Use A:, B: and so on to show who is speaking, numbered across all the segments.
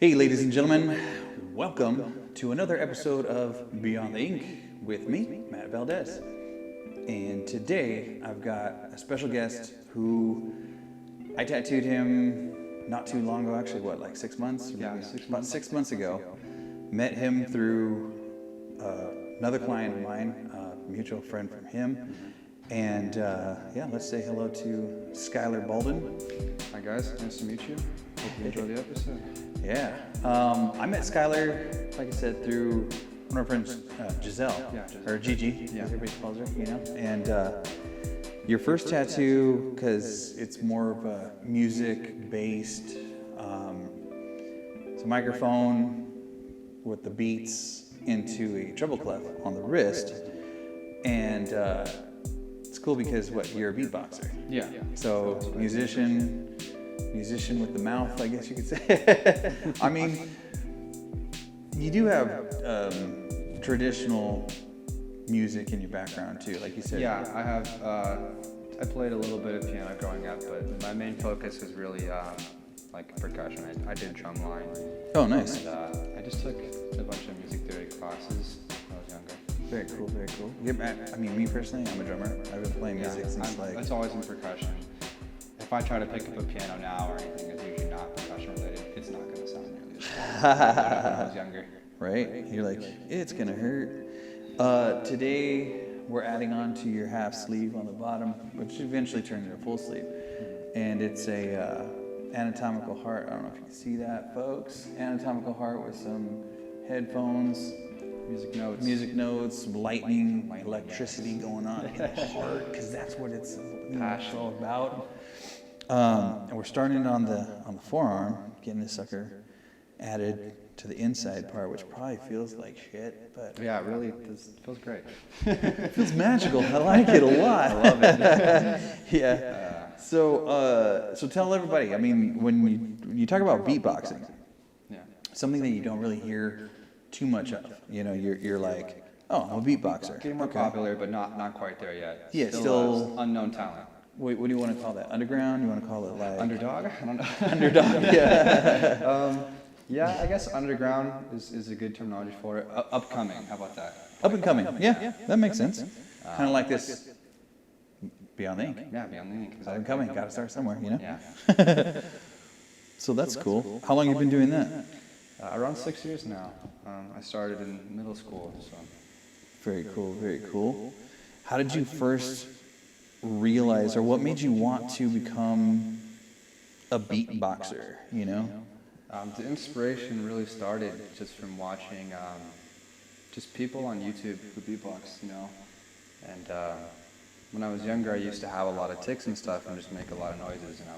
A: Hey, ladies and gentlemen, welcome to another episode of Beyond the Ink with me, Matt Valdez. And today I've got a special guest who I tattooed him not too long ago, actually, like 6 months?
B: Yeah,
A: about 6 months ago. Met him through another client of mine, a mutual friend from him. And let's say hello to Skylar Bolden.
B: Hi guys, nice to meet you. Hope you enjoy the episode.
A: Yeah. I met Skylar, like I said, through one of our friends, Giselle, or Gigi, as everybody calls her, you know. And your first tattoo, because it's more of a music-based, it's a microphone with the beats into a treble clef on the wrist. And it's cool because, you're a beatboxer.
B: Yeah.
A: So musician with the mouth, I guess you could say. I mean, you do have traditional music in your background too, like you said.
B: Yeah, I have. I played a little bit of piano growing up, but my main focus is really like percussion. I did drumline.
A: Oh, nice.
B: And I just took a bunch of music theory classes when I was younger.
A: Very cool, very cool. Yeah, I mean, me personally, I'm a drummer. I've been playing music since
B: It's always in percussion. If I try to pick up a piano now or anything that's usually not percussion related, it's not going to sound nearly as good as when I was younger.
A: Right? You're like, it's going to hurt. Today, we're adding on to your half sleeve on the bottom, which eventually turned into a full sleeve. And it's a anatomical heart. I don't know if you can see that, folks. Anatomical heart with some headphones, music notes, some lightning, electricity going on in the heart, because that's what it's all about. And we're starting on the forearm, getting this sucker added to the inside part, which probably feels like shit, but
B: yeah, it really feels great.
A: it feels magical. I like it a lot.
B: I love it.
A: Yeah. So tell everybody. I mean, when you talk about beatboxing, something that you don't really hear too much of. You know, you're like, oh, I'm a beatboxer.
B: Getting more popular, but not quite there yet.
A: Yeah, still
B: unknown talent.
A: Wait, what do you want to call that? Underground? You want to call it like
B: Underdog? I don't know.
A: Underdog. Yeah.
B: Yeah, I guess underground is a good terminology for it. Upcoming. How about that?
A: Up and coming. Yeah, that makes sense. Kind of like this. Beyond the Ink.
B: Yeah, Beyond the Ink. Exactly.
A: Up and coming. Got to start somewhere, you know.
B: Yeah.
A: So that's cool. How long have you been doing that?
B: Around 6 years now. I started in middle school, so.
A: Very cool, very cool. How did you first realize, or what made you want to become a beatboxer, you know?
B: The inspiration really started just from watching just people on YouTube who beatbox, you know. And when I was younger, I used to have a lot of tics and stuff and just make a lot of noises, and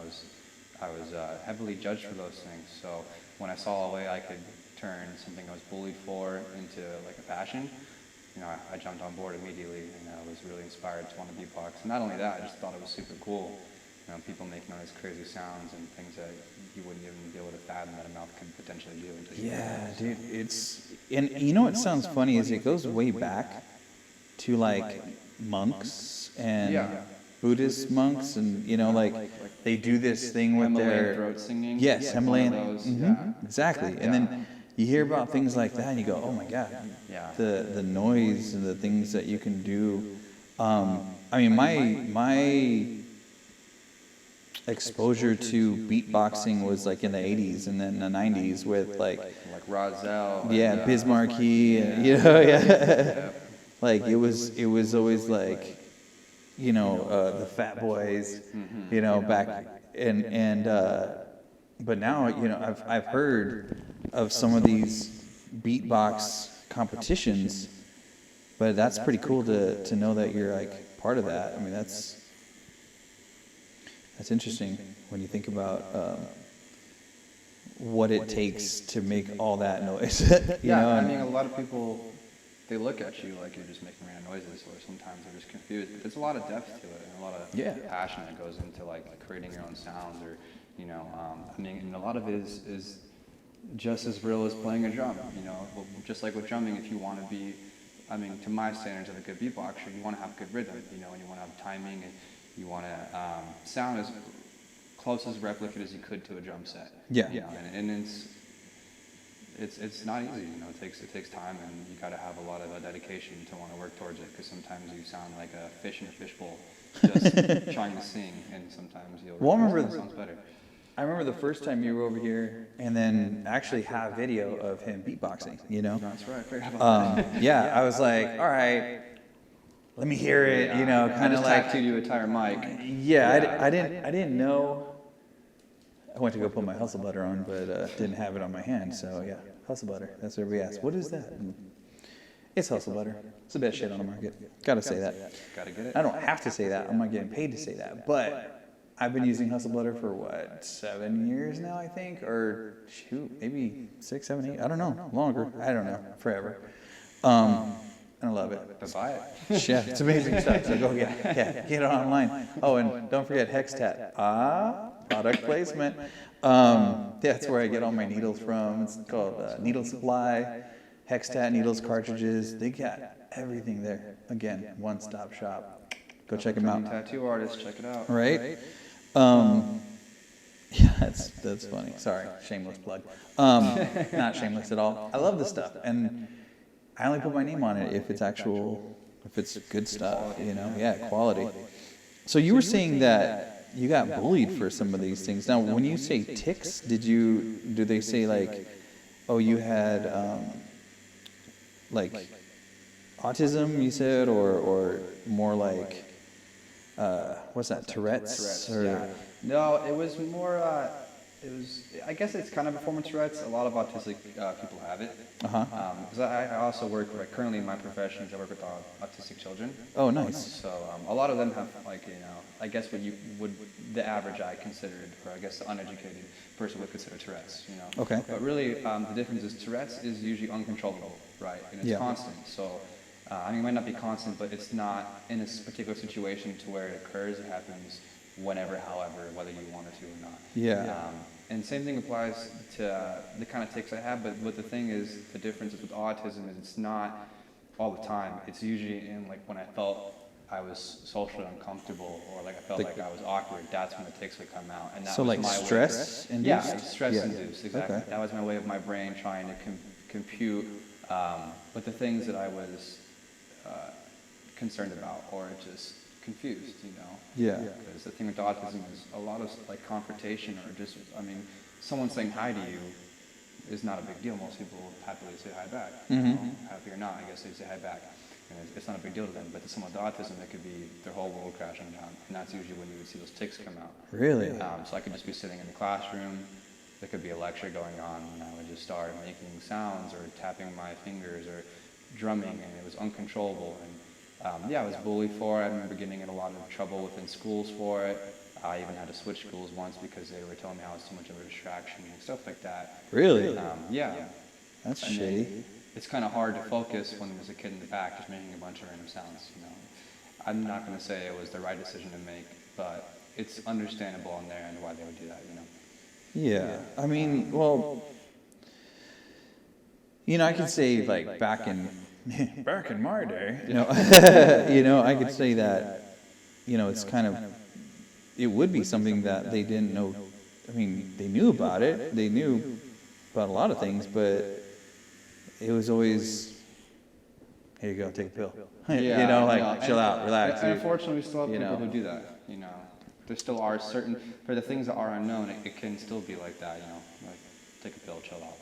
B: I was heavily judged for those things. So when I saw a way I could turn something I was bullied for into like a passion, you know, I jumped on board immediately, and I was really inspired to want to beatbox. And not only that, I just thought it was super cool. You know, people making all these crazy sounds and things that you wouldn't even be able to fathom that a mouth could potentially do.
A: Yeah, dude, and you know what sounds funny is it goes way back to like monks and Buddhist monks, and you know, like they do this thing with their
B: throat singing.
A: Yes, Himalayan. Exactly. And then you hear about things like that, and you go, "Oh my God!" The noise and the things that you can do. I mean, my exposure to beatboxing was like in the 80s and then the 90s with like
B: Rozelle.
A: Bismarcky, and, you know, like it was always like, you know, the Fat Boys, you know, back and but now, you know, I've heard of some of these beatbox competitions, but that's pretty cool to know that you're like part of that. I mean, that's interesting when you think about what it takes to make all that noise. you know?
B: I mean, a lot of people, they look at you like you're just making random noises, or sometimes they're just confused. But there's a lot of depth to it, and a lot of passion that goes into like creating your own sounds, or you know, I mean, and a lot of it is just as real as playing a drum. You know, just like with drumming, if you want to be, I mean, to my standards of a good beatboxer, you want to have good rhythm, you know, and you want to have timing, and you want to sound as close as replicate as you could to a drum set.
A: Yeah.
B: You know, and it's not easy. You know, it takes time, and you got to have a lot of dedication to want to work towards it. Because sometimes you sound like a fish in a fishbowl, just trying to sing, and sometimes you'll realize that sounds better.
A: I remember the first time you were over here, and then actually have video of him beatboxing. You know.
B: That's right. I forgot about that.
A: Yeah, I was like, all right, let me hear it. You know, kind of like.
B: tattooed you a tire mic.
A: Yeah, I didn't know. I went to go put my hustle butter on, but didn't have it on my hand. So yeah, hustle butter. That's what we asked. What is that? It's hustle butter. It's the best shit on the market. Gotta say that.
B: Gotta get it.
A: I don't have to say that. I'm not getting paid to say that. But I've been using hustle butter for what, 7 years now, I think, or shoot, maybe 6, 7, 8. I don't know. Longer. I don't know. Forever. And I love it.
B: To buy it.
A: Yeah, it's amazing stuff. So go get it. Yeah, get it online. Oh, and don't forget Hextat. Product placement. That's where I get all my needles from. It's called Needle Supply. Hextat needles, cartridges. They got everything there. Again, one-stop shop. Go check them out.
B: Tattoo artist, check it out.
A: Right? Yeah, that's funny. Sorry, shameless plug. Not shameless at all. I love this stuff, and I only put my name on it if it's good stuff. You know, yeah, quality. So you were saying that you got bullied for some of these things. Now, when you say tics, do they say like, oh, you had like autism? You said, or more like. What's that, Tourette's? Or?
B: Yeah. No, it was more, I guess it's kind of performance Tourette's. A lot of autistic people have it. Because I also work, like, currently in my profession, I work with autistic children.
A: Oh, nice.
B: So a lot of them have, like, you know, I guess what you would, the average I considered, or I guess the uneducated person would consider Tourette's, you know.
A: Okay.
B: But really, the difference is Tourette's is usually uncontrollable, right? And it's constant. So I mean, it might not be constant, but it's not in a particular situation to where it occurs. It happens whenever, however, whether you want it to or not.
A: Yeah.
B: And same thing applies to the kind of tics I have, but the thing is, the difference with autism is it's not all the time. It's usually in, like, when I felt I was socially uncomfortable, or like I felt like I was awkward, that's when the tics would come out. And that
A: So
B: was
A: like
B: my
A: stress induced?
B: Yeah, stress induced, exactly.
A: Okay.
B: That was my way of my brain trying to compute with the things that I was concerned about, or just confused, you know.
A: Yeah.
B: Because the thing with autism is a lot of like confrontation, or just, I mean, someone saying hi to you is not a big deal. Most people happily say hi back. You know? Happy or not, I guess they say hi back. And it's not a big deal to them. But to someone with autism, it could be their whole world crashing down. And that's usually when you would see those tics come out.
A: Really?
B: So I could just be sitting in the classroom. There could be a lecture going on, and I would just start making sounds, or tapping my fingers, or drumming, and it was uncontrollable. And I was bullied for it. I remember getting in a lot of trouble within schools for it. I even had to switch schools once because they were telling me I was too much of a distraction and stuff like that.
A: Really?
B: Yeah.
A: That's
B: And
A: shitty.
B: It's kind of hard to focus when there's a kid in the back just making a bunch of random sounds, you know. I'm not going to say it was the right decision to make, but it's understandable on their end why they would do that, you know.
A: Yeah. I mean, well, you know, I could say like back in my day, you know, I could say that, you know, it's kind of, it would be something that they didn't know. I mean, they knew about it. They knew about a lot of things, but it was always, here you go, take a pill. You know, like, chill out, relax.
B: And unfortunately, we still have people who do that, you know. There still are certain, for the things that are unknown, it can still be like that, you know, like, take a pill, chill out.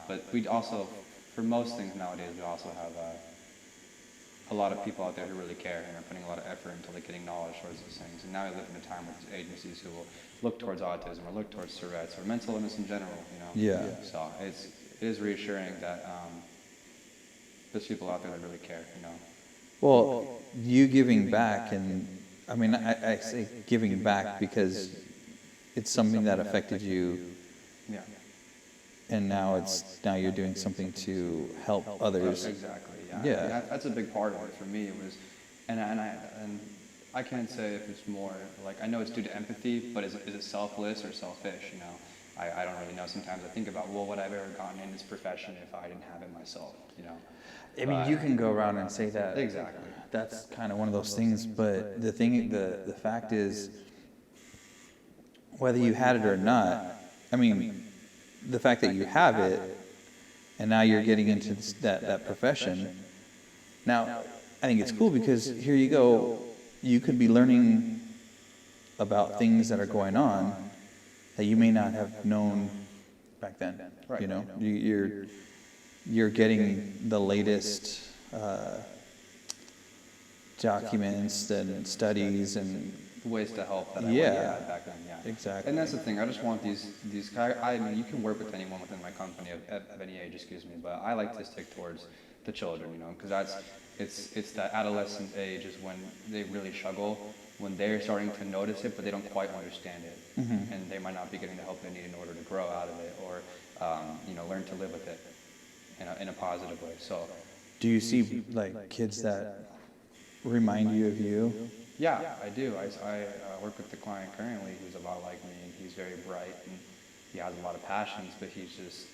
B: But we also, for most things nowadays, we also have a lot of people out there who really care and are putting a lot of effort into like getting knowledge towards those things. And now we live in a time with agencies who will look towards autism, or look towards Tourette's, or mental illness in general, you know.
A: Yeah.
B: So it is reassuring that there's people out there that really care, you know.
A: Well, you giving back, and I mean, I say giving back because it's something that affected you.
B: Yeah.
A: And now you're doing something to help others.
B: Exactly.
A: Yeah.
B: That's a big part of it for me. It was, and I can't say if it's more like, I know it's due to empathy, but is it selfless or selfish? You know, I don't really know. Sometimes I think about, well, would I have ever gotten in this profession if I didn't have it myself? You know.
A: I mean, you can go around and say that.
B: Exactly.
A: That's kind of one of those things. But the fact is, whether you had it or not, I mean, the fact that you have it and now you're getting into that profession. Now, I think it's cool because here you go, you could be learning about things that are going on that you may not have known back then.
B: Right.
A: You know, you're getting the latest documents and studies and
B: ways to help that I
A: Yeah.
B: wouldn't have had back then. Yeah,
A: exactly.
B: And that's the thing. I just want these. I mean, you can work with anyone within my company of any age, excuse me. But I like to stick towards the children, you know, because it's that adolescent age is when they really struggle, when they're starting to notice it, but they don't quite understand it, and they might not be getting the help they need in order to grow out of it or you know, learn to live with it in a positive way. So.
A: Do you see like kids that remind you of you?
B: Yeah, I do. I work with the client currently who's a lot like me, and he's very bright, and he has a lot of passions, but he's just,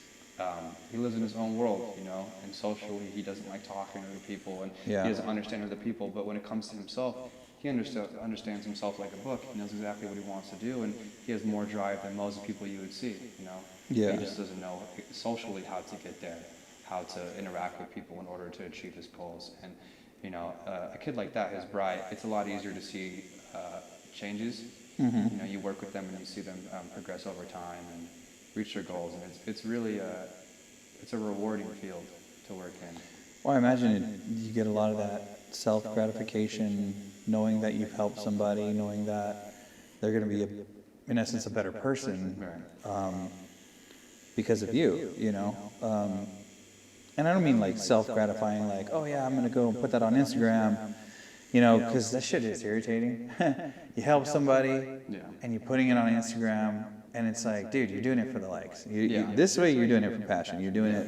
B: he lives in his own world, you know, and socially he doesn't like talking to other people, and
A: Yeah.
B: he doesn't understand other people, but when it comes to himself, he understands himself like a book. He knows exactly what he wants to do, and he has more drive than most people you would see, you know.
A: Yeah.
B: He just doesn't know socially how to get there, how to interact with people in order to achieve his goals. And you know, a kid like that is bright. It's a lot easier to see changes. You know, you work with them and you see them progress over time and reach their goals, and it's really it's a rewarding field to work in.
A: Well, I imagine you get a lot of that self-gratification, knowing that you've helped somebody, knowing that they're going to be, in essence, a better person because of you, you know. And I don't mean like self-gratifying, like, oh yeah, I'm going to go and put that on Instagram, you know, because that shit is irritating. You help somebody and you're putting it on Instagram, and it's like, dude, you're doing it for the likes. This way you're doing it for passion. You're doing it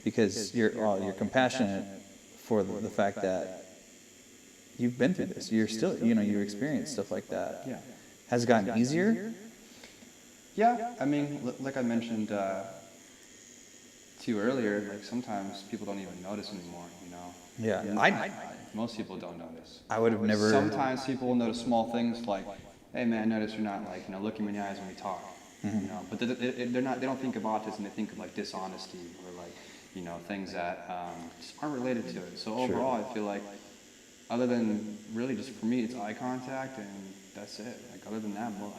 A: because you're compassionate for the fact that you've been through this. You're still, you know, you experienced stuff like that.
B: Yeah.
A: Has it gotten easier?
B: Yeah, I mean, like I mentioned to you earlier, like sometimes people don't even notice anymore, you know?
A: Yeah.
B: Most people don't notice.
A: I would have never.
B: Sometimes people will notice small things like, hey man, I notice you're not like, you know, looking me in the eyes when we talk. You know, but they're not. They don't think of autism. They think of like dishonesty or like, you know, things that just aren't related to it. So overall, I feel like, other than really just for me, it's eye contact and that's it. Like other than that, well,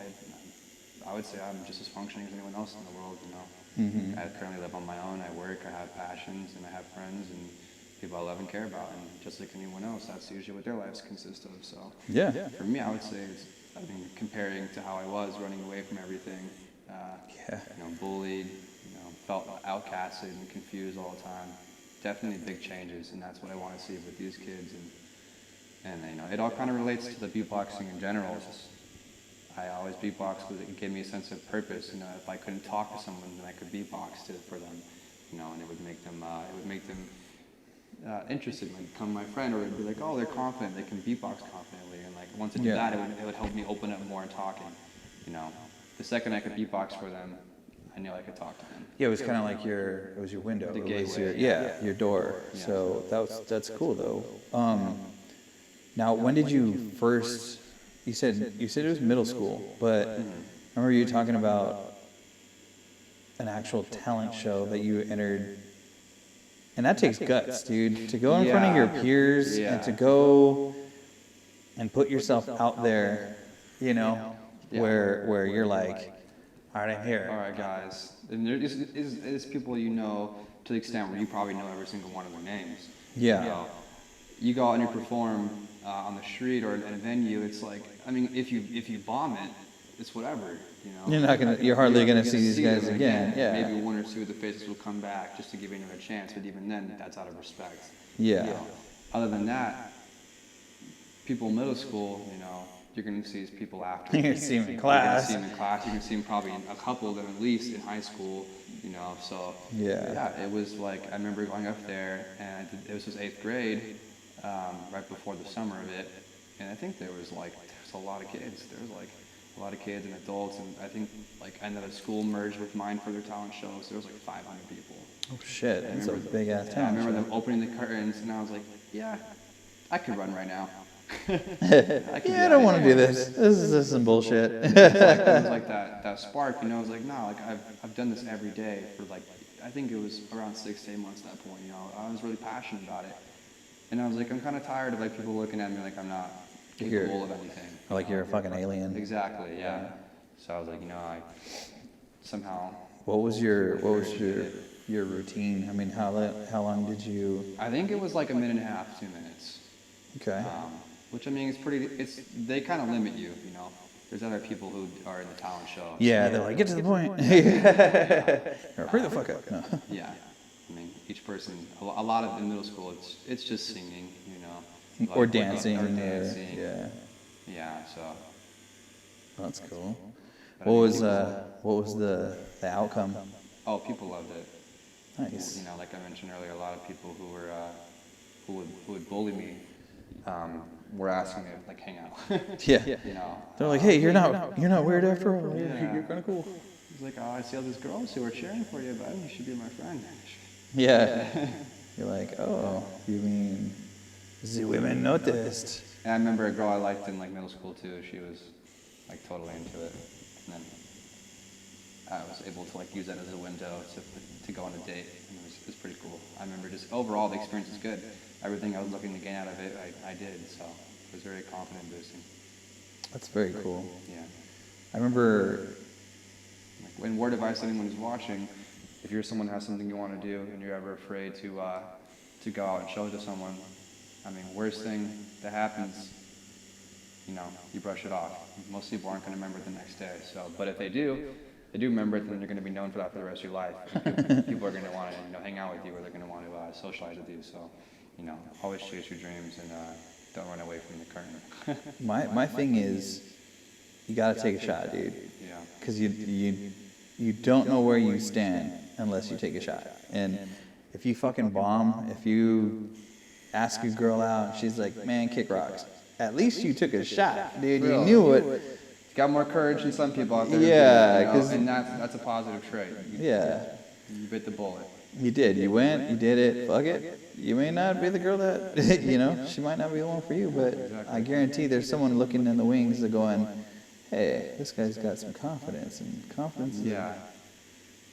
B: I would say I'm just as functioning as anyone else in the world. You know, I currently live on my own. I work. I have passions and I have friends and people I love and care about. And just like anyone else, that's usually what their lives consist of. So
A: Yeah.
B: for me, I would say I mean, comparing to how I was running away from everything, you know, bullied, you know, felt outcasted and confused all the time. Definitely big changes, and that's what I want to see with these kids. And you know, it all kind of relates to the beatboxing in general. It's just, I always beatbox because it gave me a sense of purpose. You know, if I couldn't talk to someone, then I could beatbox for them. You know, and it would make them interested and like, become my friend, or it'd be like, oh, they're confident, they can beatbox confidently, and like once I do that, it would help me open up more and talking. You know, the second I could beatbox for them, I knew I could talk to them.
A: Yeah, it was kind of like it was your window.
B: The
A: It was
B: gateway,
A: your door.
B: Yeah.
A: So that's cool though. Now, when did you first? You said it was middle school, but remember you talking about an actual talent show that you entered. And that takes guts, dude, to go in front of your peers and to go and put yourself out there, you know, where you're like, all right, I'm here.
B: All right, guys. And there is people you know to the extent where you probably know every single one of their names.
A: Yeah.
B: You know, you go out and you perform on the street or at a venue. It's like, I mean, if you bomb it, it's whatever. You know,
A: You're hardly gonna see these guys
B: them
A: again. Yeah.
B: Maybe one or two of the faces will come back just to give you another chance, but even then, that's out of respect.
A: Yeah.
B: You know, other than that, people in middle school, you know, you're gonna see these people after.
A: You're gonna see them in
B: You're
A: class.
B: gonna see them in class. You can see them probably in a couple of them at least in high school. You know, so
A: Yeah.
B: it was like I remember going up there, and it was 8th grade, right before the summer of it, and I think there's a lot of kids. There was like a lot of kids and adults, and I think like another school merged with mine for their talent show, so there was like 500 people.
A: Oh shit, that's a big ass
B: I
A: town.
B: remember them opening the curtains, and I was like, yeah, I could run right now.
A: I don't want to do this. This is some bullshit.
B: It was like that spark, you know. I was like, no, like I've done this every day for like I think it was around 6 to 8 months at that point. You know, I was really passionate about it, and I was like, I'm kind of tired of like people looking at me like I'm not capable of anything.
A: Like you're a fucking alien.
B: Exactly. Yeah. So I was like, you know, I somehow.
A: What was your routine? I mean, how long did you?
B: I think it was like a minute and a half, 2 minutes.
A: Okay.
B: Which I mean, they kind of limit you, you know. There's other people who are in the talent show.
A: Yeah, they're like, get to the point. Hurry the fuck up. No.
B: Yeah. I mean, each person, a lot of in middle school, it's just singing, you know.
A: Or dancing.
B: Or dancing.
A: Yeah.
B: Yeah, so.
A: That's cool. What was the outcome?
B: Oh, people loved it.
A: Nice.
B: You know, like I mentioned earlier, a lot of people who were who would bully me were asking me to like hang out.
A: Yeah.
B: You know.
A: They're like, hey, you're not weird after all.
B: Yeah.
A: You're kind of cool.
B: He's like, oh, I see all these girls who are cheering for you, but you should be my friend.
A: Yeah. You're like, oh, you mean the women noticed?
B: And I remember a girl I liked in like middle school too. She was like totally into it. And then I was able to like use that as a window to go on a date, and it was pretty cool. I remember just overall the experience was good. Everything I was looking to gain out of it, I did. So it was very confident boosting.
A: That's very cool.
B: Yeah.
A: I remember.
B: Like, when word advice anyone who's watching, if you're someone who has something you want to do and you're ever afraid to go out and show it to someone, I mean, worst thing that happens, you know, you brush it off. Most people aren't going to remember it the next day. So, but if they do remember it, then you're going to be known for that for the rest of your life. People are going to want to, you know, hang out with you, or they're going to want to socialize with you. So, you know, always chase your dreams and don't run away from the current.
A: My thing is, you gotta take a shot, dude.
B: Yeah.
A: Because you don't know where you stand unless you take a shot. And if you fucking bomb, if you ask a girl out, she's like, man, kick rocks. At least you took a shot, dude. You knew it.
B: You got more courage than some people out there.
A: Yeah,
B: you know? And that's a positive trait. You bit the bullet.
A: You did. You went. You did it. Fuck it. You may not be the girl that, you know, she might not be the one for you, but I guarantee there's someone looking in the wings that going, hey, this guy's got some confidence, and confidence.
B: Yeah.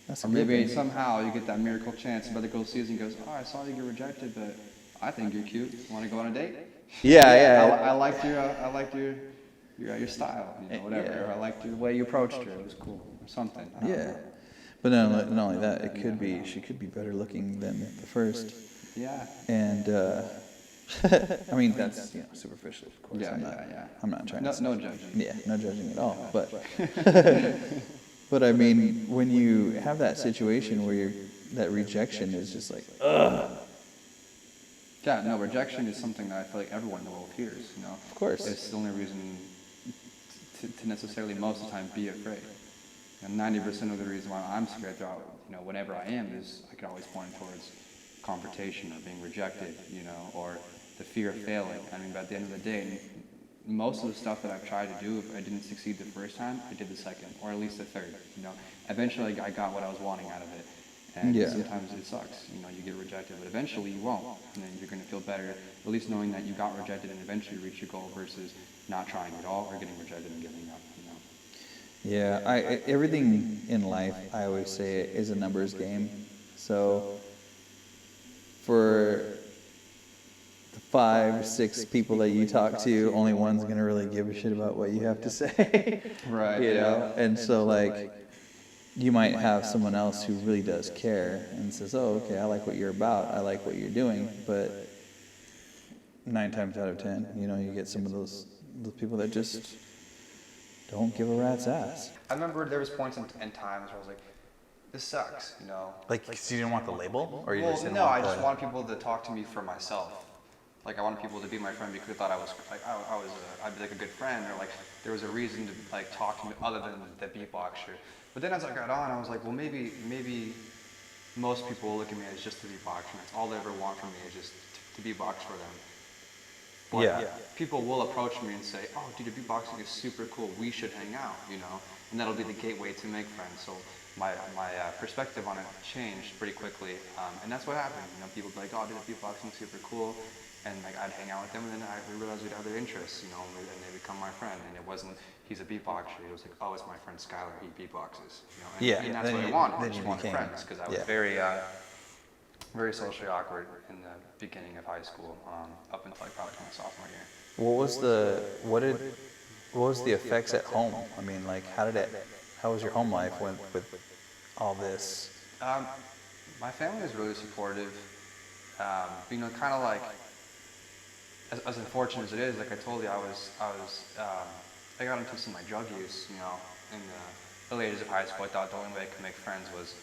A: That's a
B: Or
A: good
B: maybe
A: thing.
B: somehow you get that miracle chance, and the girl sees and goes, oh, I saw you get rejected, but I think you're cute. Want to go on a date?
A: Yeah.
B: I liked your style, you know, whatever.
A: Yeah.
B: Or I liked the way you approached her. It was cool, or something. I don't know.
A: But not only that, she could be better looking than the first.
B: Yeah.
A: And I mean, that's, you know, superficial, of course.
B: Yeah.
A: I'm not trying to.
B: No judging.
A: Yeah, no judging at all. But but I mean, when you have that situation where that rejection is just like, ugh.
B: Yeah, no, rejection is something that I feel like everyone in the world fears, you know.
A: Of course.
B: It's the only reason to necessarily most of the time be afraid. And 90% of the reason why I'm scared throughout, you know, whenever I am is I can always point towards confrontation or being rejected, you know, or the fear of failing. I mean, but at the end of the day, most of the stuff that I've tried to do, if I didn't succeed the first time, I did the second, or at least the third, you know. Eventually I got what I was wanting out of it. And sometimes it sucks, you know, you get rejected, but eventually you won't. And then you're going to feel better, at least knowing that you got rejected and eventually reach your goal versus not trying at all or getting rejected and giving up, you know.
A: Yeah, everything in life, I always say, is a numbers game. So for the 5 or 6 people that you talk to, only one's gonna really give a shit about what you have to say.
B: Right.
A: You know, and so like, you might have someone else who really does care and says, oh, okay, I like what you're about, I like what you're doing, but 9 times out of 10, you know, you get some of those people that just don't give a rat's ass.
B: I remember there was points and times where I was like, this sucks, you know.
A: Like, so you didn't want the label, or you
B: Well,
A: just didn't
B: no,
A: want
B: I just
A: the...
B: wanted people to talk to me for myself. Like, I wanted people to be my friend because they thought I was like, I'd be like a good friend, or like there was a reason to like talk to me other than the beatboxer. But then as I got on, I was like, well, maybe most people will look at me as just a beatboxer. That's all they ever want from me is just to beatbox for them. But
A: Yeah.
B: people will approach me and say, oh, dude, the beatboxing is super cool. We should hang out, you know? And that'll be the gateway to make friends. So my perspective on it changed pretty quickly. And that's what happened. You know, people be like, oh, dude, the beatboxing is super cool. And like I'd hang out with them, and then I realized we'd have other interests, you know, and they become my friend. And it wasn't he's a beatboxer. It was like, oh, it's my friend Skylar. He beatboxes, you know. And,
A: Yeah.
B: and that's
A: Then
B: what I
A: you-
B: wanted. I
A: then
B: just
A: you
B: wanted
A: became-
B: friends because I was very socially awkward in the beginning of high school, up until like probably my sophomore year.
A: What was the effects at home? I mean, like, how was your home life with all this?
B: My family was really supportive. You know, kind of like, as unfortunate as it is, like I told you, I got into some like drug use, you know, in the early ages of high school. I thought the only way I could make friends was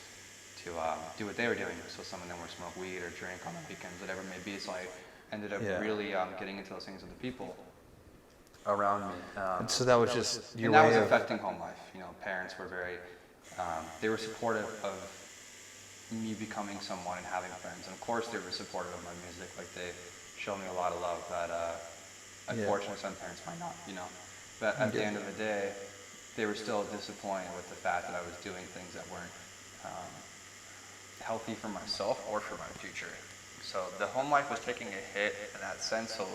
B: to do what they were doing. So some of them would smoke weed or drink on the weekends, whatever it may be. So I ended up really getting into those things with the people around me.
A: And so that was just your
B: and that
A: way
B: was
A: of
B: affecting home life. You know, parents were very, they were supportive of me becoming someone and having friends. And of course they were supportive of my music. Like they showed me a lot of love that unfortunately some parents might not, you know. But at the end of the day, they were still disappointed with the fact that I was doing things that weren't healthy for myself or for my future. So the home life was taking a hit in that sense. So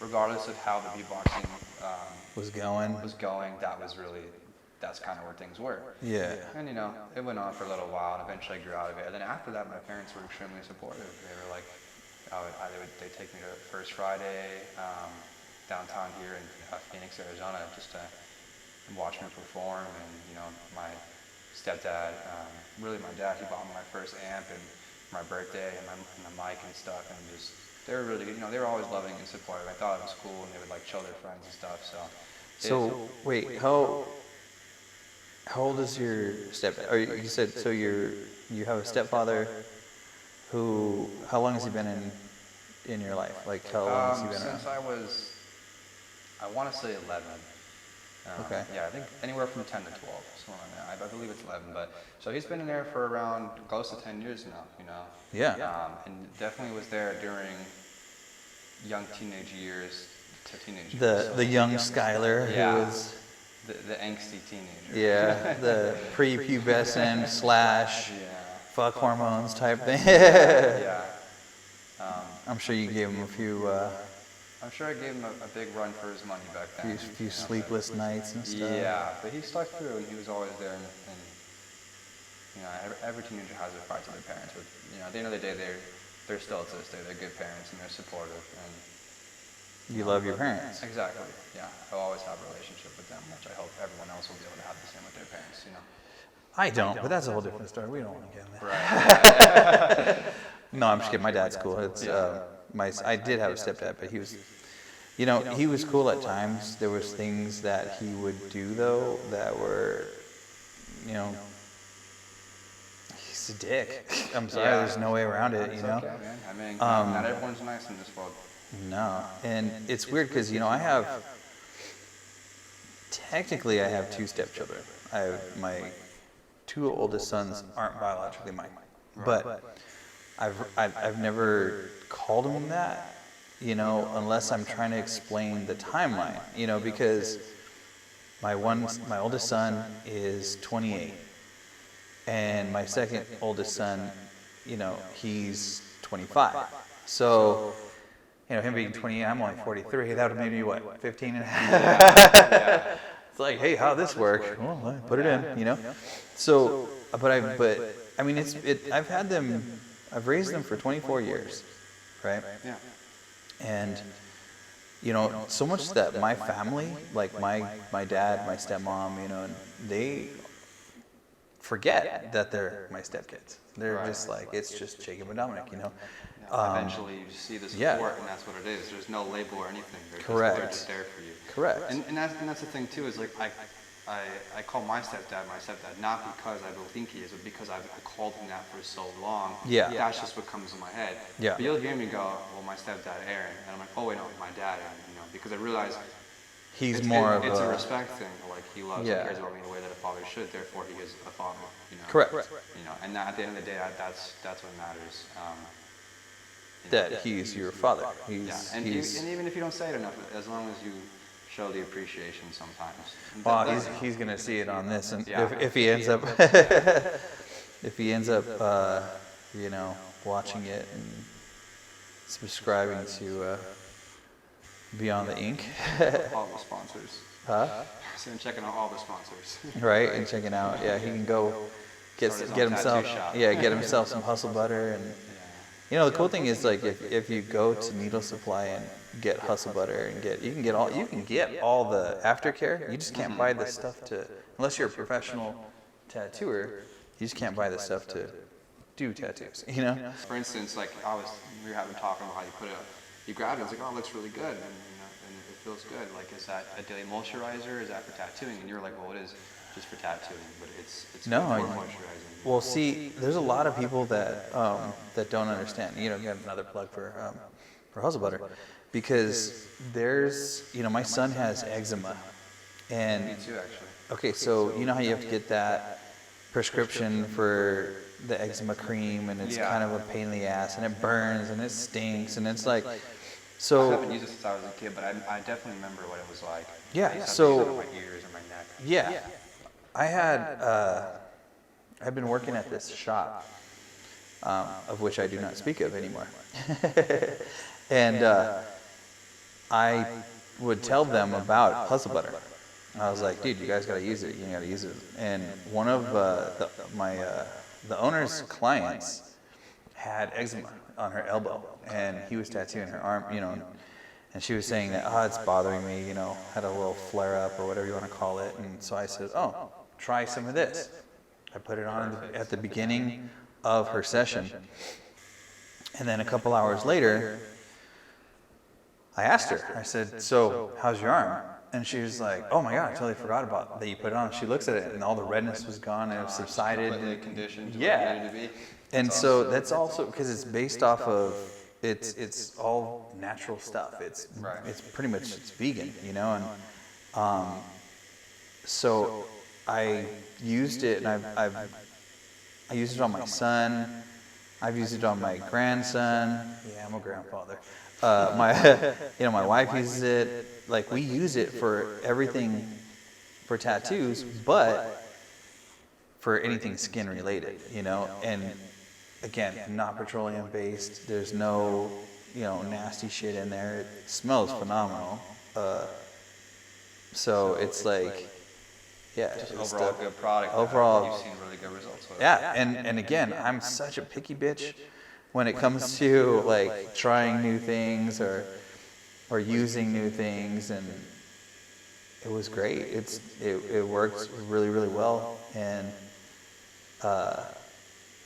B: regardless of how the beatboxing
A: was going.
B: That's kind of where things were.
A: Yeah.
B: And you know, it went on for a little while, and eventually I grew out of it. And then after that, my parents were extremely supportive. They were like, they'd take me to First Friday downtown here in Phoenix, Arizona, just to watch me perform. And you know, my stepdad, really my dad, he bought me my first amp and my birthday and the mic and stuff. And just they were really good. You know, they were always loving and supportive. I thought it was cool, and they would like show their friends and stuff. So
A: Wait, how old is your stepdad? Or you said so you have a stepfather who, how long has he been in your life? Like how long has he been around?
B: Since I want to say 11.
A: Okay.
B: Yeah, I think anywhere from 10 to 12, somewhere like that. I believe it's 11, but so he's been in there for around close to 10 years now, you know.
A: Yeah.
B: And definitely was there during young teenage years to teenage years.
A: The young Skylar who was
B: the angsty teenager.
A: Yeah, the prepubescent / fuck hormones type thing.
B: Yeah.
A: I'm sure you gave him a few
B: I'm sure I gave him a big run for his money back then.
A: few sleepless nights and stuff.
B: Yeah, but he stuck through, and he was always there. And you know, every teenager has their fights with their parents, but you know, at the end of the day, they're still exist. They're good parents, and they're supportive. And
A: You love your parents.
B: Exactly. Yeah, I'll always have a relationship with them, which I hope everyone else will be able to have the same with their parents. You know.
A: I don't, but that's a whole different story. We don't want to get in there.
B: Right.
A: No, I'm just kidding. My dad's cool. It's I did have a stepdad, but he was, you know, he was cool at times. There was things that he would do though that were, you know, he's a dick. I'm sorry. There's no way around it. You know.
B: Okay, man. I mean, not everyone's nice in this world.
A: No, and it's weird because you know I have two stepchildren. My two oldest sons aren't biologically mine, but I've never called them that, you know, unless I'm trying to explain the timeline, you know, because my oldest son is 28, and my second oldest son, you know, he's 25, so. You know, him being 28, I'm only 43. That would have made me, what, 15 and a half?
B: Yeah.
A: It's like, hey, how'd this work? Well, I put it in, you know? So, but I mean, I've raised them for 24 years, right?
B: Yeah.
A: And, you know, so much that my family, like my dad, my stepmom, you know, they forget that they're my stepkids. They're just like, it's just Jacob and Dominic, you know?
B: Eventually you see the support, and that's what it is. There's no label or anything. They're just there for you.
A: Correct.
B: And that's the thing too, is like I call my stepdad not because I think he is, but because I called him that for so long.
A: Yeah.
B: That's just what comes in my head.
A: Yeah.
B: But you'll hear me go, well, my stepdad Aaron, and I'm like, oh wait, no, my dad Aaron, you know, because I realize
A: He's more of
B: it's a respect thing. Like he loves and
A: Yeah.
B: cares about me the way that a father should. Therefore, he is a father. You know.
A: Correct.
B: You know, and at the end of the day, that's what matters.
A: that he's your father.
B: Yeah, and even if you don't say it enough, as long as you show the appreciation sometimes.
A: Well, he's gonna see it on this, and
B: Yeah.
A: if he ends up if he ends up you know, watching it and subscribing to Beyond the Ink,
B: All the sponsors.
A: huh?
B: So I'm checking out all the sponsors.
A: Right, and checking out, yeah, he can go get
B: Start his own
A: himself,
B: tattoo shop.
A: get himself some hustle butter, and you know the cool thing is like if you go to Needle Supply and get hustle butter and you can get all the aftercare. You just can't buy this stuff unless you're a professional tattooer. You just can't buy this stuff to do tattoos, you know?
B: For instance, like we were having talking about how you grab it, it's like, oh, it looks really good, and it feels good. Like, is that a daily moisturizer? Is that for tattooing? And you're like, well, it is just for tattooing, but it's
A: No,
B: good for moisturizing.
A: Well, see, there's a lot of people that don't understand. You know, got another plug for hustle butter, because there's, you know, my son has eczema, and
B: Me too, actually.
A: okay, so you know how you have to get that prescription for the eczema cream, and it's kind of a pain in the ass, and it burns, and it stinks, and it's like,
B: I
A: so
B: haven't used it since I was a kid, but I definitely remember what it was like.
A: Yeah,
B: I used to have to
A: so-
B: use it on my ears or my neck.
A: yeah, I had I've been working at this shop, of which I do not speak of anymore, and I would tell them about hustle butter. I was like, dude, you guys gotta use it. You gotta use it. And one of the owner's clients had eczema on her elbow, and he was tattooing her arm, you know, and she was saying that, oh, it's bothering me, you know, had a little flare up or whatever you want to call it. And so I said, oh, try some of this. I put it on at the beginning of her session, and then a couple hours later, I asked her, I said, so how's your arm? And she was like, oh my God, I totally forgot about that you put it on. She looks at it, and all the redness was gone, and it subsided.
B: Completely conditioned to
A: Yeah.
B: where it needed to be.
A: And so that's also because it's based off of, it's all natural stuff. It's pretty much it's vegan, you know, and so I used it, and I used it on my son. I've used it on my grandson. Yeah, I'm a grandfather. My wife uses it. Like, we use it for everything, for tattoos, but for anything skin related, you know. And again, not petroleum based. There's no, you know, nasty shit in there. It smells phenomenal. So it's like, yeah,
B: Just
A: it's
B: overall good product.
A: overall-
B: You've seen really good results with it.
A: yeah, and again, I'm such a picky bitch when it comes to like trying new things or using new things, and it was great. It works really, really well, and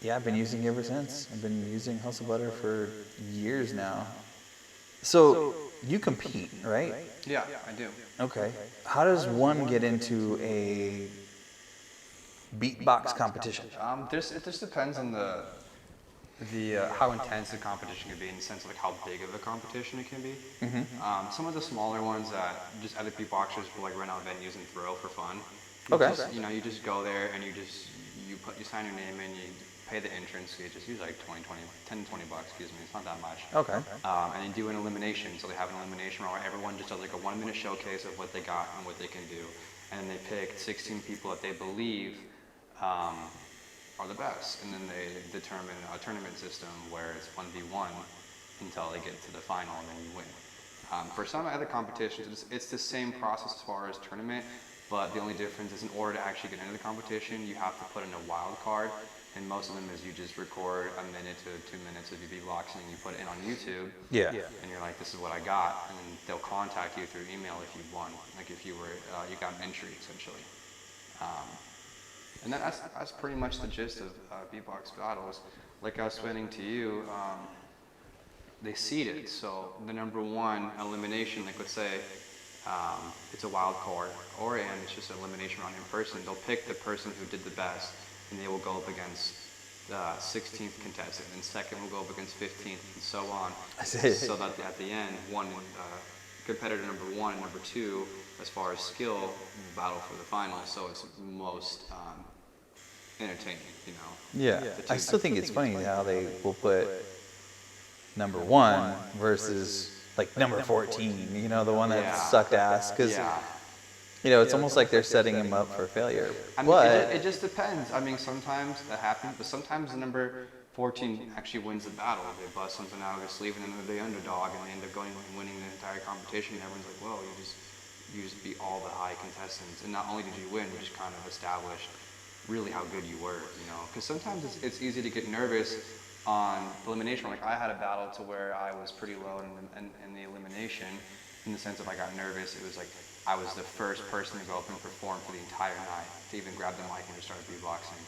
A: yeah, I've been using it ever since. I've been using hustle butter for years now. So you compete, right?
B: Yeah, I do.
A: Okay. How does one get into a beatbox competition?
B: It just depends on the how intense the competition can be, in the sense of like how big of a competition it can be. Some of the smaller ones that just other beatboxers will like rent out venues and throw for fun.
A: Okay.
B: You just go there and you sign your name in, you pay the entrance fee. It's just usually like $10 to $20, excuse me. It's not that much.
A: Okay.
B: And they do an elimination. So they have an elimination where everyone just does like a 1-minute showcase of what they got and what they can do. And then they pick 16 people that they believe are the best. And then they determine a tournament system where it's 1v1 until they get to the final, and then you win. For some other competitions, it's the same process as far as tournament, but the only difference is in order to actually get into the competition, you have to put in a wild card. And most of them is you just record 1 minute to 2 minutes of your beatboxing, and you put it in on YouTube.
A: Yeah.
B: And you're like, this is what I got, and then they'll contact you through email if you won, like if you got an entry essentially. And that's pretty much the gist of beatbox battles. Like I was explaining to you, they seed it. So the number one elimination, like let's say it's a wild card, and it's just an elimination round in person. They'll pick the person who did the best, and they will go up against 16th contestant, and second will go up against 15th, and so on. So that at the end, competitor number 1 and number 2, as far as skill, will battle for the final. So it's most entertaining, you know.
A: Yeah. I still think it's funny how they will put number 1 versus like number 14, you know, the one that sucked ass, because you know, it's almost like they're setting him up for failure.
B: I mean, it just depends. I mean, sometimes that happens, but sometimes the number 14 actually wins the battle. They bust something out of their sleeve and then they're the underdog and they end up going and winning the entire competition. Everyone's like, whoa, you just beat all the high contestants. And not only did you win, you just kind of established really how good you were, you know. Because sometimes it's easy to get nervous on elimination. Like I had a battle to where I was pretty low in the elimination, in the sense of I got nervous. It was like I was the first person to go up and perform for the entire night, to even grab the mic and just start beatboxing.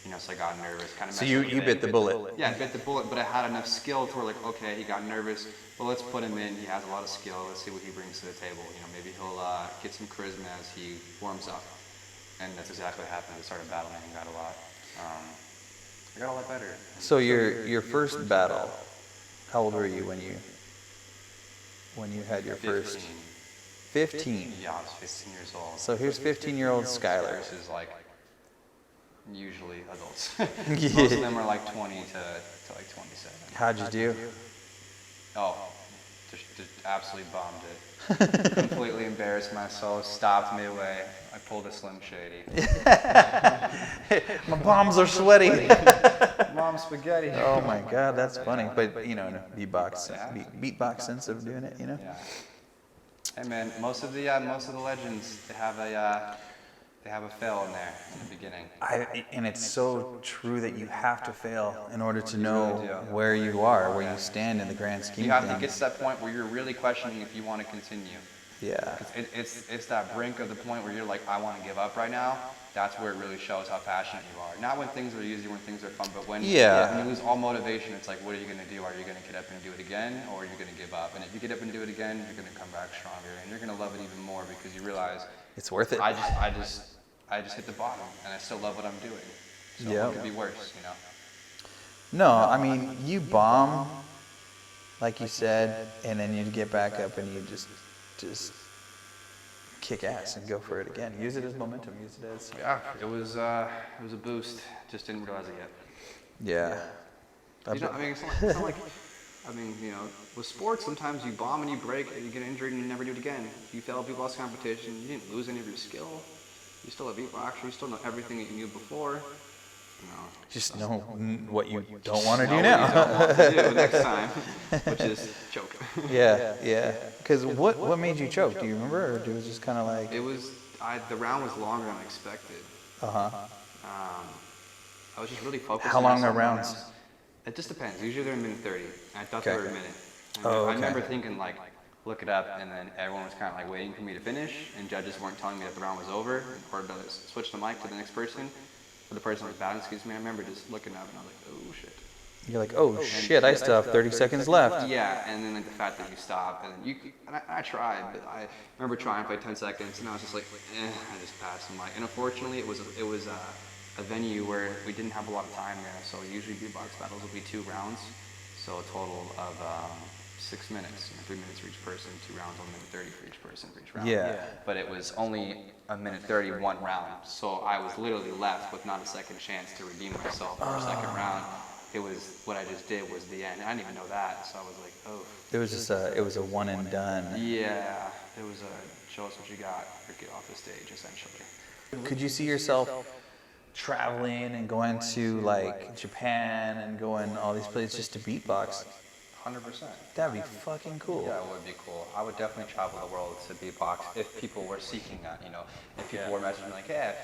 B: You know, so I got nervous. Kind of.
A: So you bit the bullet.
B: Yeah, I bit the bullet, but I had enough skill to where like, okay, he got nervous, but let's put him in. He has a lot of skill. Let's see what he brings to the table. You know, maybe he'll get some charisma as he warms up. And that's exactly what happened. I started battling and got a lot. I got a lot better.
A: So your first battle, how old were you when you had your first? 15.
B: Yeah, I was 15 years old.
A: So here's 15-year-old Skylar.
B: This is like usually adults. Most of them are like 20 to like 27.
A: How'd you do?
B: Oh, just absolutely bombed it. Completely embarrassed myself. Stopped midway. I pulled a Slim Shady.
A: My palms are sweaty.
B: Mom spaghetti.
A: Oh my God, that's funny. But you know, in a beatbox sense of doing it, you know.
B: Yeah. Hey man, most of the legends they have a fail in there in the beginning.
A: And it's so true that you have to fail in order to know where you are, where you stand in the grand scheme
B: you
A: of
B: have
A: things.
B: to get to that point where you're really questioning if you want to continue.
A: Yeah.
B: It's that brink of the point where you're like, I want to give up right now. That's where it really shows how passionate you are. Not when things are easy, when things are fun, but when you lose all motivation, it's like, what are you going to do? Are you going to get up and do it again, or are you going to give up? And if you get up and do it again, you're going to come back stronger, and you're going to love it even more because you realize
A: it's worth it.
B: I just hit the bottom, and I still love what I'm doing. So what could be worse, you know?
A: No, I mean, you bomb, like you said, and then you get back up and you just kick ass and go for it again. Use it as momentum. Use it as
B: it was a boost. Just didn't realize it yet.
A: Yeah.
B: You know, I mean, it's not like I mean, you know, with sports, sometimes you bomb and you break and you get injured and you never do it again. You fail a beatbox competition, you didn't lose any of your skill. You still a beatboxer. You still know everything that you knew before. You know,
A: just know what you don't want to do
B: now.
A: now.
B: What you don't want to do next time, which is choke.
A: Yeah. Because what made you choke? Do you remember, or it was just kind of like?
B: It was the round was longer than I expected. I was just really focused.
A: How long are rounds?
B: It just depends. Usually they're a minute 30. I thought they were a minute. I remember thinking like, look it up, and then everyone was kind of like waiting for me to finish, and judges weren't telling me that the round was over, or to switch the mic to the next person, or the person was battling, excuse me. I remember just looking up, and I was like, oh shit.
A: You're like, oh shit, I still have 30 seconds left.
B: Yeah, and then like the fact that you stop, and then I tried, but I remember trying for like 10 seconds, and I was just like, I just passed the mic. And unfortunately, it was a venue where we didn't have a lot of time there, so usually beatbox battles will be 2 rounds, so a total of 6 minutes, 3 minutes for each person, 2 rounds, 1 minute 30 for each person for each round.
A: Yeah.
B: But it was only a minute 30 1 round, so I was literally left with not a second chance to redeem myself for a second round. It was what I just did was the end. I didn't even know that, so I was like, oh.
A: It was just it was a one and done.
B: Yeah, it was a show us what you got or get off the stage, essentially.
A: Could you see yourself traveling and going to like Japan and going all these places just to beatbox?
B: 100%.
A: That'd be fucking cool.
B: Yeah, it would be cool. I would definitely travel the world to beatbox if people were seeking that, you know. If people were messaging me like, hey,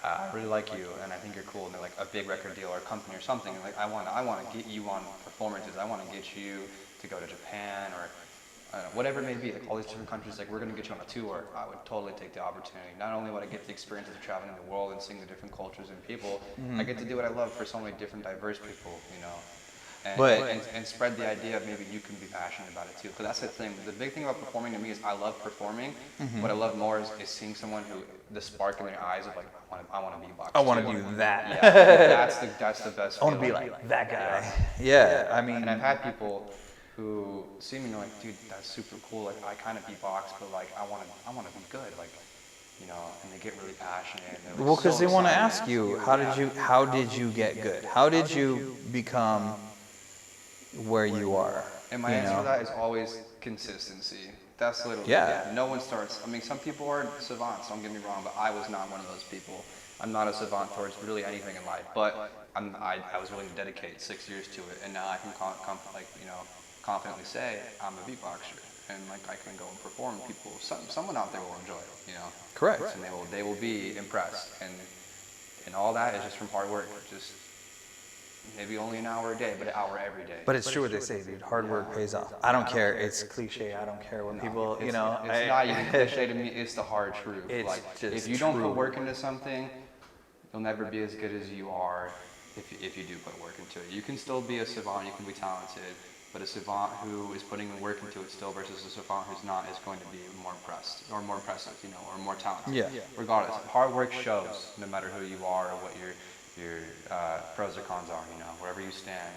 B: I really like you and I think you're cool, and they're like a big record deal or a company or something, and like I want to get you on performances. I want to get you to go to Japan or I don't know, whatever it may be, like all these different countries, like we're going to get you on a tour. I would totally take the opportunity. Not only would I get the experience of traveling the world and seeing the different cultures and people, I get to do what I love for so many different diverse people, you know. And spread the idea of maybe you can be passionate about it too. Because that's the thing. The big thing about performing to me is I love performing. What I love more is seeing someone who, the spark in their eyes of like, I want to beatbox.
A: I want to do that.
B: Yeah, that's the best.
A: I want to be like that guy. Yeah, I mean.
B: And I've had people who see me and they're like, dude, that's super cool. Like I kind of beatbox, but like I want to be good. Like, you know, and they get really passionate. And
A: Well, because they want to ask you, how did you get good? How did you become where you are?
B: And my
A: you
B: answer
A: know?
B: to that is always consistency. That's literally
A: Yeah.
B: it. No one starts. I mean, some people are savants, don't get me wrong, but I was not one of those people. I'm not a savant towards really anything in life, but I was willing to dedicate 6 years to it, and now I can confidently say I'm a beatboxer, and like I can go and perform. People, someone out there will enjoy it, you know.
A: Correct.
B: And they will be impressed, and all that is just from hard work. Just maybe only an hour a day, but an hour every day.
A: But it's true what they say, dude. Hard work pays off. I don't care. It's cliche. I don't care what people,
B: It's,
A: you know.
B: it's not even cliche to me. It's the hard truth.
A: It's
B: like
A: just
B: if you don't
A: true.
B: put work into something, you'll never be as good as you are if you do put work into it. You can still be a savant. You can be talented, but a savant who is putting work into it still versus a savant who's not is going to be more impressed or more impressive, you know, or more talented.
A: Yeah.
B: Regardless, hard work shows no matter who you are or what your pros or cons are. You know, wherever you stand.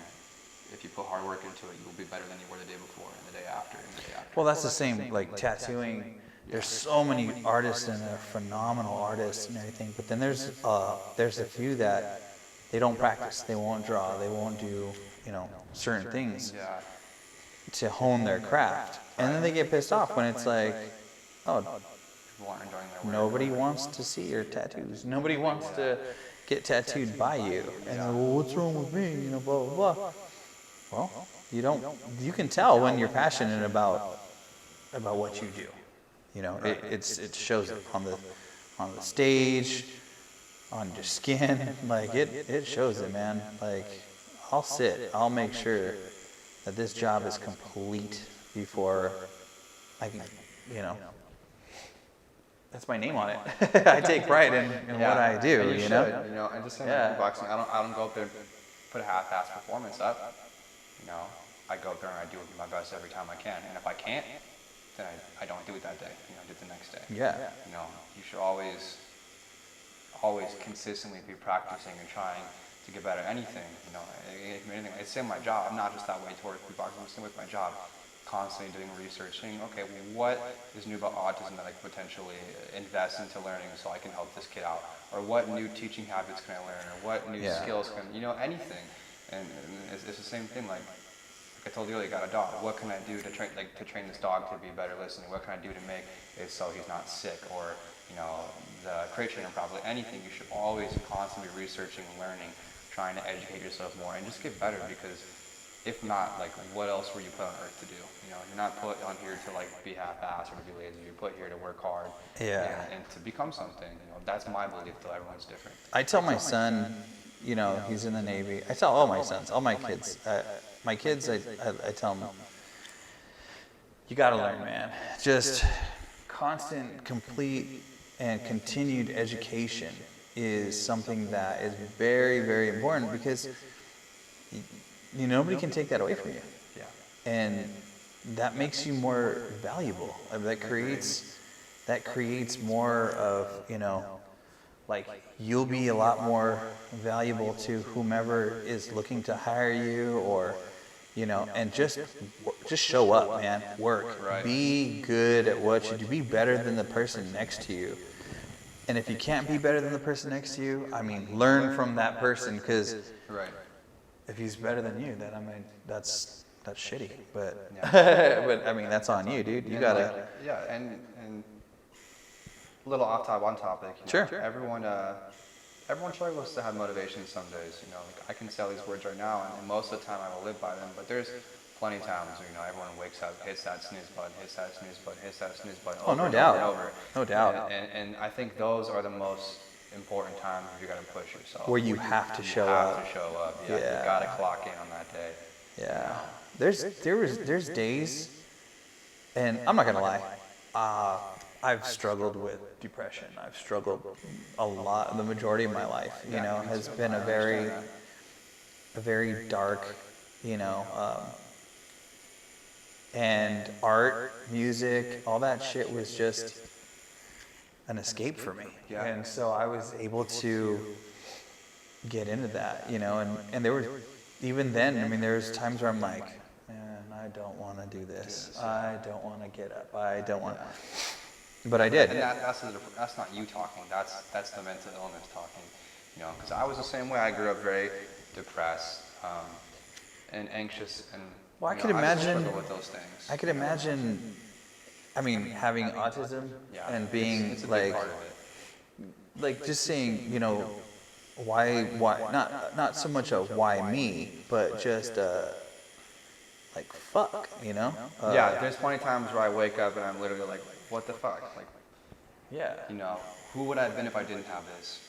B: If you put hard work into it, you'll be better than you were the day before and the day after and the day after.
A: Well, that's the same, like tattooing. There's so many artists and they're phenomenal artists and everything, but then there's a few that they don't practice, they won't draw, they won't do, you know, certain things to hone their craft. And then they get pissed off when it's like, oh,
B: People aren't enjoying their work.
A: nobody wants to see your tattoos. Nobody wants to get tattooed by you. And they're, well, what's wrong with me? You know, blah, blah, blah. Well, you can tell when you're passionate about what you do. You know, it shows it on the stage, on your skin, like it shows it, man. Like I'll make sure that this job is complete before I can, you know. That's my name on it. I take pride in what I do,
B: And
A: you know.
B: You know, and just saying
A: Yeah.
B: boxing, I don't go up there and put a half-ass performance up. You know, I go up there and I do my best every time I can. And if I can't, then I don't do it that day. You know, I do it the next day.
A: Yeah.
B: You know, you should always consistently be practicing and trying to get better at anything. You know, anything. It's in my job. I'm not just that way towards beatboxing. I'm still with my job. Constantly doing research, saying, okay, well, what is new about autism that I could potentially invest into learning so I can help this kid out? Or what new teaching habits can I learn? Or what new skills can, you know, anything. And it's the same thing, like I told you earlier, you got a dog. What can I do to train this dog to be better listening? What can I do to make it so he's not sick? Or, you know, the crate trainer properly. Anything. You should always constantly be researching and learning, trying to educate yourself more and just get better, because if not, like, what else were you put on earth to do? You know, you're not put on here to like be half-assed or to be lazy. You're put here to work hard. And to become something. You know, that's my belief. Though everyone's different.
A: I tell my son, you know, he's in the Navy. I tell all my sons, all my kids. My kids, I tell them, you got to learn, man. Just constant, complete, and continued education is something that is very, very important, because nobody can take that away from you.
B: Yeah.
A: And that makes you more valuable. That creates more of, you know, like, you'll be a lot more valuable to whomever is looking to hire you, or, you know, and just show up, man. Work.
B: Right.
A: Be good at what you do. Be better than the person next to you. And if you can't be better than the person next to you, I mean, learn from that person, because if he's better than you, then I mean, that's shitty. But but I mean, that's on you, dude. You gotta.
B: And a little on topic. You know,
A: Sure.
B: Everyone struggles to have motivation some days. You know, like I can say all these words right now, and most of the time I will live by them. But there's plenty of times where, you know, everyone wakes up, hits that snooze button, hits that snooze button, hits that snooze button.
A: Oh,
B: over
A: no
B: and
A: doubt.
B: Over and over.
A: No doubt.
B: And I think those are the most important times where you got to push yourself.
A: Where you have to show
B: You
A: up.
B: have to show up. Yeah. You got to clock in on that day.
A: Yeah. There's days, and I'm not gonna lie, I've struggled with depression. I've struggled a lot. The majority of my life, you know, has been a very dark, you know, and art, music, all that shit was just an escape for me.
B: Yeah.
A: And so I was able to get into that, you know, and there were, even then, I mean, there was times where I'm like, man, I don't want to do this. I don't want to get up. I don't want to. But I did.
B: And that's not you talking. That's the mental illness talking. You know, because I was the same way. I grew up very depressed and anxious, and
A: Well, I
B: You
A: could
B: know, I
A: imagine.
B: struggle with those things.
A: I could imagine. I mean, having autism and being
B: it's a big
A: like,
B: part of it.
A: like just saying, why, not so much a why me, but just like fuck,
B: Yeah, there's plenty of times where I wake up and I'm literally like, what the fuck? Like,
A: yeah,
B: you know, who would I have been if I didn't have this?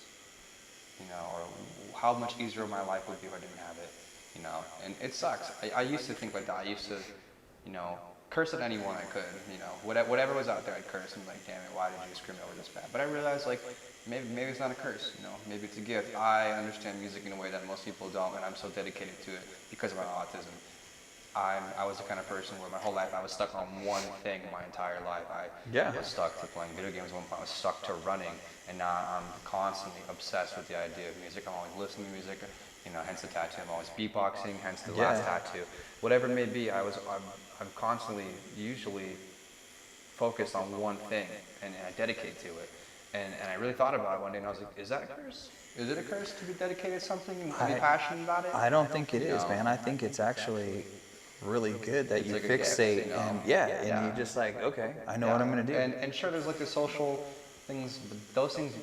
B: You know, or how much easier my life would be if I didn't have it? You know, and it sucks. I used to think like that. I used to, curse at anyone I could. You know, whatever was out there, I'd curse and be like, damn it, why did you scream over this bad? But I realized like, maybe it's not a curse. You know, maybe it's a gift. I understand music in a way that most people don't, and I'm so dedicated to it because of my autism. I was the kind of person where my whole life I was stuck on one thing my entire life. I was stuck to playing video games at one point. I was stuck to running, and now I'm constantly obsessed with the idea of music. I'm always listening to music, hence the tattoo. I'm always beatboxing, hence the last tattoo. Whatever it may be, I'm constantly, usually focused on one thing, and I dedicate to it. And I really thought about it one day, and I was like, is that a curse? Is it a curse to be dedicated to something and be passionate about it?
A: I don't think it is, man. I think it's actually really good that you
B: like a
A: fixate
B: gift,
A: and you just like, okay, I know what I'm gonna do.
B: And sure, there's like the social things, but those things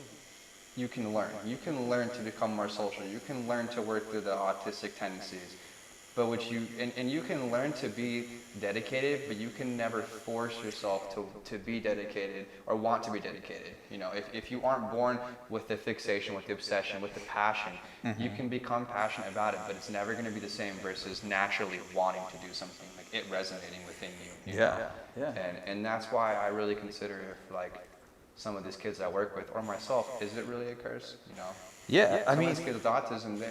B: you can learn. You can learn to become more social. You can learn to work through the autistic tendencies. But and you can learn to be dedicated, but you can never force yourself to be dedicated or want to be dedicated. If you aren't born with the fixation, with the obsession, with the passion, you can become passionate about it, but it's never going to be the same versus naturally wanting to do something, like it resonating within you.
A: Yeah.
B: And that's why I really consider if like some of these kids I work with or myself, is it really a curse?
A: Yeah, I
B: Some
A: mean,
B: of these kids with autism,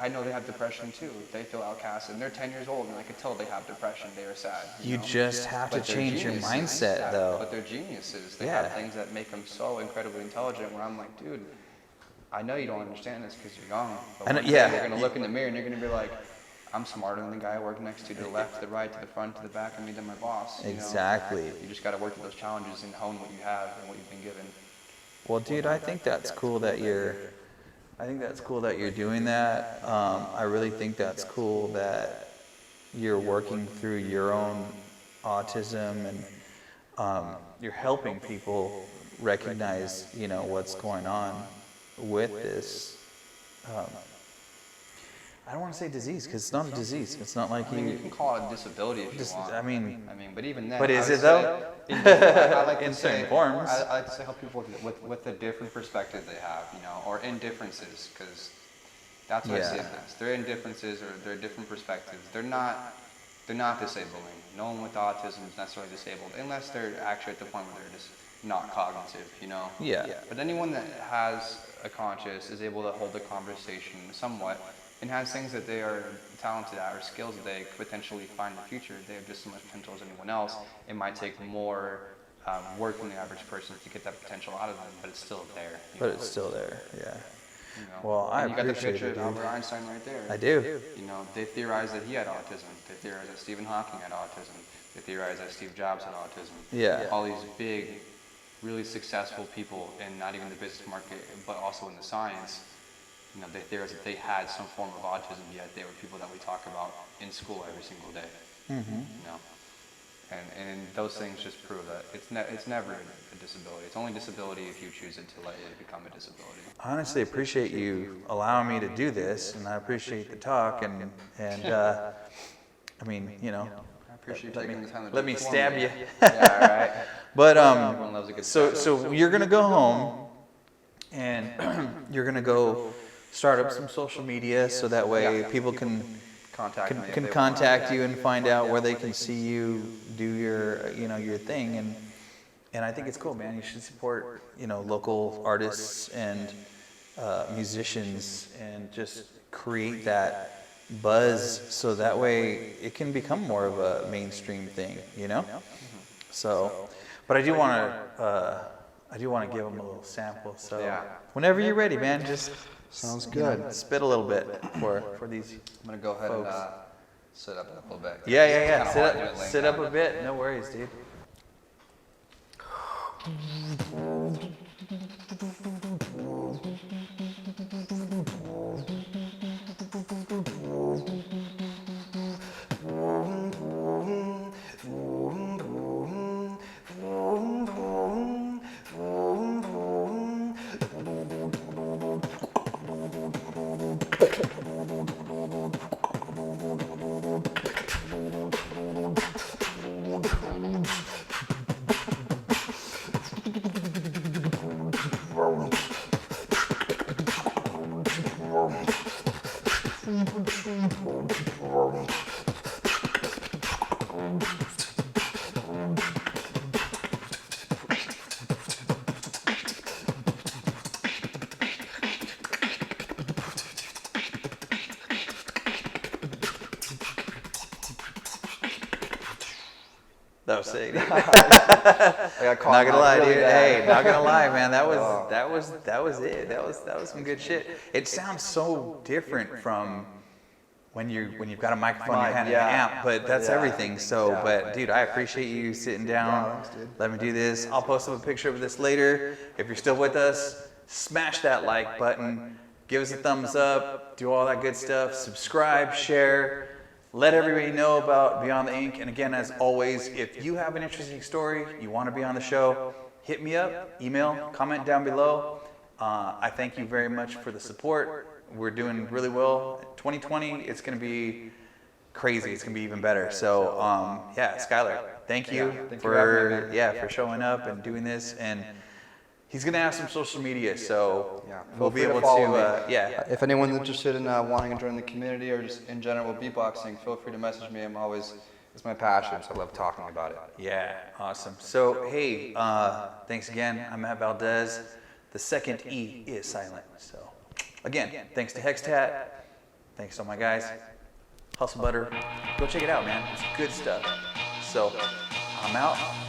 B: I know they have depression too. They feel outcast, and they're 10 years old, and I could tell they have depression. They are sad.
A: you just have to change your mindset, though.
B: But they're geniuses. They have things that make them so incredibly intelligent. Where I'm like, dude, I know you don't understand this because you're young. But one day you're gonna look in the mirror and you're gonna be like, I'm smarter than the guy I work next to the left, to the right, to the front, to the back, and me than my boss.
A: Exactly.
B: You just got to work with those challenges and hone what you have and what you've been given.
A: Well, dude, I think that's cool that you're doing that. I really think that's cool that you're working through your own autism and you're helping people recognize, what's going on with this. I don't want to say disease because it's not a disease. It's not like
B: you can call it a disability if you want.
A: I mean,
B: but even then.
A: But is it though?
B: I like
A: in certain forms.
B: I like to help people with the different perspectives they have, or indifferences, because that's what I see it as. Their indifferences or their different perspectives. They're not disabling. No one with autism is necessarily disabled unless they're actually at the point where they're just not cognitive,
A: Yeah.
B: But anyone that has a conscious is able to hold the conversation somewhat and has things that they are talented at or skills that they could potentially find in the future. They have just as much potential as anyone else. It might take more work than the average person to get that potential out of them, but it's still there.
A: But it's still there, yeah.
B: Well, I appreciate it. You got the picture of Albert Einstein right there.
A: I do.
B: They theorized that he had autism. They theorized that Stephen Hawking had autism. They theorized that Steve Jobs had autism.
A: Yeah.
B: All these big, really successful people in not even the business market, but also in the science. They theorized that they had some form of autism, yet they were people that we talk about in school every single day.
A: Mm-hmm.
B: And those things just prove that it's never a disability. It's only disability if you choose it to let it become a disability.
A: I honestly appreciate you allowing me to do this, and I appreciate the talk, and I mean,
B: I appreciate taking the time to
A: let me stab you.
B: Yeah, all right.
A: But
B: Everyone loves a good stab.
A: so you're gonna go home, and you're gonna go start up some social media so that way people can contact you and find out where they can see you do your your thing, and I think it's cool, man. You should support local artists and musicians and just create that buzz so that way it can become more of a mainstream thing, So, but I do want to give them a little sample. So whenever you're ready, man, just
B: sounds good.
A: Spit a little bit for these.
B: I'm gonna go ahead
A: folks.
B: and sit up a little bit.
A: Yeah. Sit up a bit. No worries, dude. That was sick.
B: I got caught
A: Not gonna lie,
B: really
A: dude.
B: bad.
A: Hey, not gonna lie, man. That was it. That was some good shit. It sounds so different from when you've got a microphone in your hand and an amp, but that's everything. So, but dude, I appreciate you sitting down.
B: Thanks, dude.
A: Let me do this. I'll post up a picture of this later. If you're still with us, smash that like button. Give us a thumbs up. Do all that good stuff. Subscribe, share. Let everybody know about Beyond the Ink. And again, as always, if you have an interesting story, you want to be on the show, hit me up, email, comment down below. I thank you very much for the support. We're doing really well. 2020, it's going to be crazy. It's going to be even better. So, yeah, Skylar, thank you for showing up and doing this. And he's going to have some social media, so we'll be able to,
B: If anyone's interested in wanting to join the community or just in general beatboxing, feel free to message me. It's my passion, so I love talking about it.
A: Yeah, awesome. So, hey, thanks again. I'm Matt Valdez. The second E is silent. So, again, thanks to Hextat. Thanks to all my guys. Hustle Butter. Go check it out, man. It's good stuff. So, I'm out.